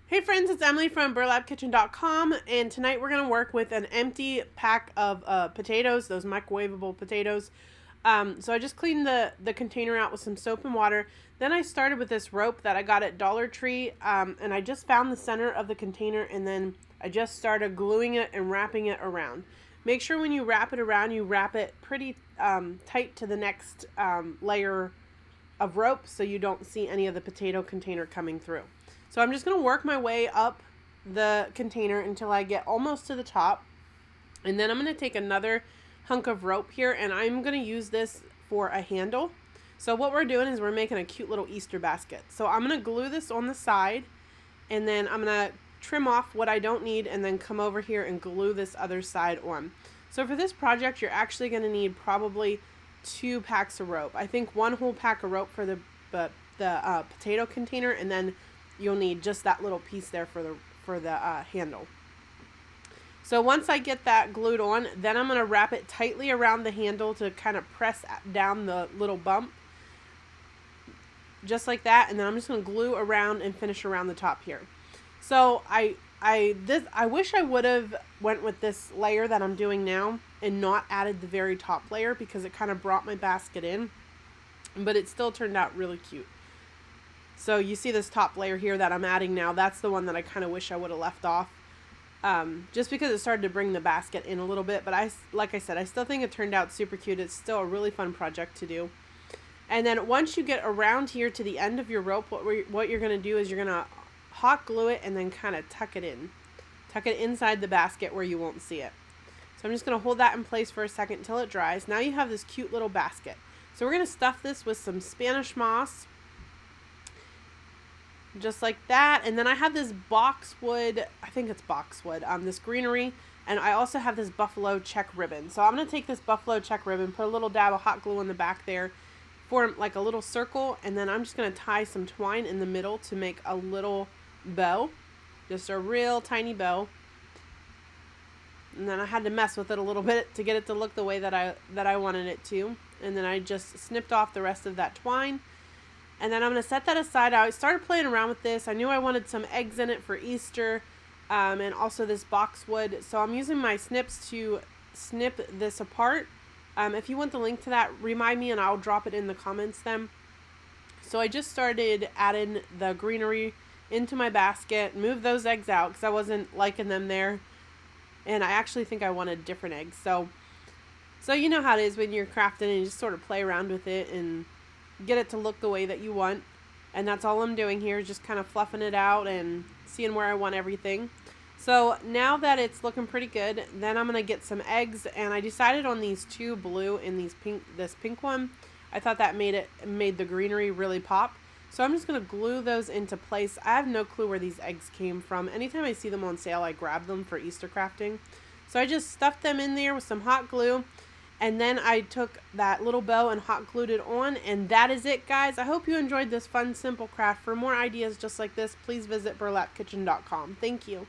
Hey friends, it's Emily from burlapkitchen.com, and tonight we're going to work with an empty pack of potatoes, those microwavable potatoes. So I just cleaned the container out with some soap and water. Then I started with this rope that I got at Dollar Tree, and I just found the center of the container, and then I just started gluing it and wrapping it around. Make sure when you wrap it around, you wrap it pretty tight to the next layer of rope so you don't see any of the potato container coming through. So I'm just going to work my way up the container until I get almost to the top. And then I'm going to take another hunk of rope here, and I'm going to use this for a handle. So what we're doing is we're making a cute little Easter basket. So I'm going to glue this on the side, and then I'm going to trim off what I don't need and then come over here and glue this other side on. So for this project, you're actually going to need probably 2 packs of rope. I think 1 whole pack of rope for the potato container, and then you'll need just that little piece there for the handle. So once I get that glued on, then I'm going to wrap it tightly around the handle to kind of press down the little bump. Just like that, and then I'm just going to glue around and finish around the top here. So I wish I would have went with this layer that I'm doing now and not added the very top layer, because it kind of brought my basket in, but it still turned out really cute. So you see this top layer here that I'm adding now, that's the one that I kind of wish I would have left off, just because it started to bring the basket in a little bit. But like I said, I still think it turned out super cute. It's still a really fun project to do. And then once you get around here to the end of your rope, what you're going to do is you're going to hot glue it and then kind of tuck it in. Tuck it inside the basket where you won't see it. So I'm just going to hold that in place for a second until it dries. Now you have this cute little basket. So we're going to stuff this with some Spanish moss, just like that. And then I have this boxwood, I think it's boxwood, this greenery, and I also have this buffalo check ribbon. So I'm going to take this buffalo check ribbon, put a little dab of hot glue on the back there, form like a little circle, and then I'm just going to tie some twine in the middle to make a little bow, just a real tiny bow. And then I had to mess with it a little bit to get it to look the way that I wanted it to. And then I just snipped off the rest of that twine. And then I'm going to set that aside. I started playing around with this. I knew I wanted some eggs in it for Easter, and also this boxwood. So I'm using my snips to snip this apart. If you want the link to that, remind me and I'll drop it in the comments then. So I just started adding the greenery into my basket, moved those eggs out because I wasn't liking them there. And I actually think I wanted different eggs. So you know how it is when you're crafting and you just sort of play around with it and get it to look the way that you want. And that's all I'm doing here, just kind of fluffing it out and seeing where I want everything. So now that it's looking pretty good, then I'm going to get some eggs, and I decided on these 2 blue and this pink one. I thought that made the greenery really pop. So I'm just going to glue those into place. I have no clue where these eggs came from. Anytime I see them on sale, I grab them for Easter crafting. So I just stuffed them in there with some hot glue. And then I took that little bow and hot glued it on, and that is it, guys. I hope you enjoyed this fun, simple craft. For more ideas just like this, please visit burlapkitchen.com. Thank you.